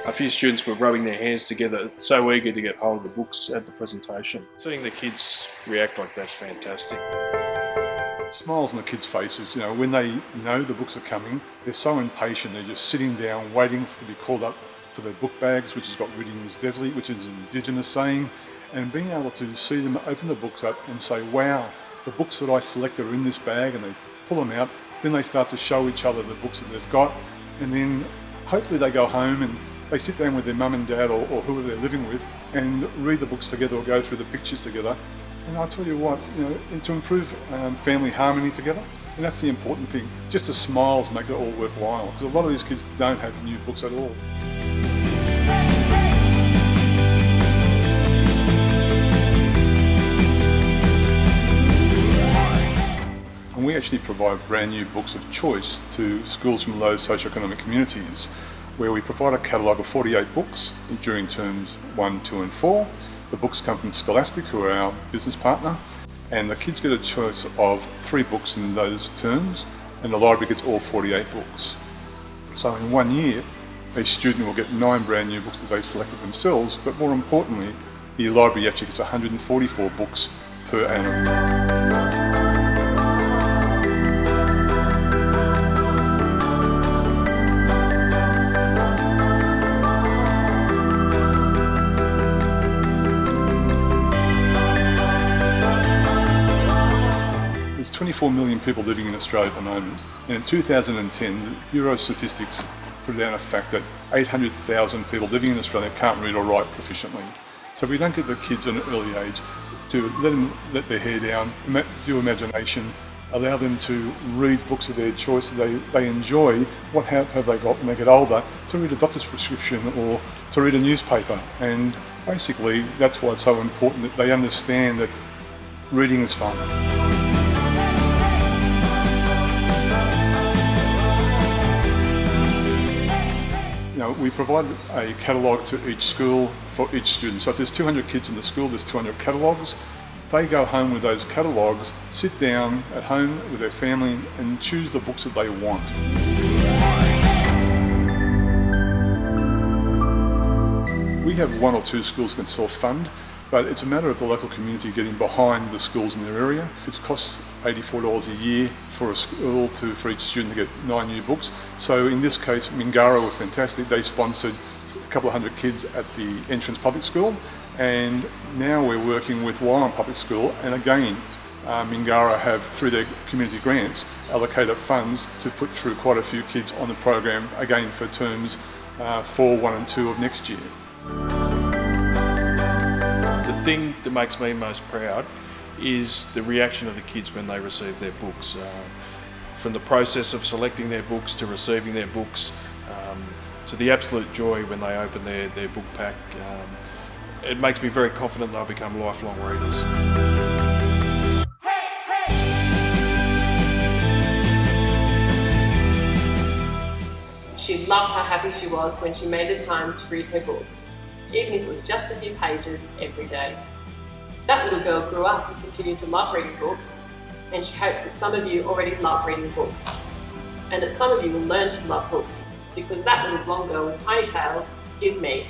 A few students were rubbing their hands together, so eager to get hold of the books at the presentation. Seeing the kids react like that's fantastic. Smiles on the kids' faces, you know, when they know the books are coming, they're so impatient, they're just sitting down waiting to be called up for their book bags, which has got "reading is deadly," which is an Indigenous saying, and being able to see them open the books up and say, wow, the books that I selected are in this bag, and they pull them out. Then they start to show each other the books that they've got, and then hopefully they go home and they sit down with their mum and dad or whoever they're living with and read the books together or go through the pictures together. And I'll tell you what, you know, to improve family harmony together, and that's the important thing. Just the smiles make it all worthwhile, because a lot of these kids don't have new books at all. And we actually provide brand new books of choice to schools from low socioeconomic communities, where we provide a catalogue of 48 books during terms 1, 2 and 4. The books come from Scholastic, who are our business partner, and the kids get a choice of 3 books in those terms, and the library gets all 48 books. So in 1 year, a student will get 9 brand new books that they selected themselves, but more importantly, the library actually gets 144 books per annum. There's 24 million people living in Australia at the moment, and in 2010 the Bureau of Statistics put down a fact that 800,000 people living in Australia can't read or write proficiently. So if we don't get the kids at an early age to let their hair down, do imagination, allow them to read books of their choice that they enjoy, what have they got when they get older, to read a doctor's prescription or to read a newspaper. And basically that's why it's so important that they understand that reading is fun. You know, we provide a catalogue to each school for each student. So if there's 200 kids in the school, there's 200 catalogues. They go home with those catalogues, sit down at home with their family and choose the books that they want. We have 1 or 2 schools that can self-fund, but it's a matter of the local community getting behind the schools in their area. It costs $84 a year for a school for each student to get 9 new books. So in this case, Mingara were fantastic. They sponsored a couple of hundred kids at the Entrance Public School, and now we're working with Wylam Public School, and again, Mingara have, through their community grants, allocated funds to put through quite a few kids on the program, again for terms 4, 1 and 2 of next year. The thing that makes me most proud is the reaction of the kids when they receive their books. From the process of selecting their books to receiving their books, to the absolute joy when they open their book pack. It makes me very confident they'll become lifelong readers. She loved how happy she was when she made the time to read her books, even if it was just a few pages every day. That little girl grew up and continued to love reading books, and she hopes that some of you already love reading books, and that some of you will learn to love books, because that little blonde girl with ponytails is me.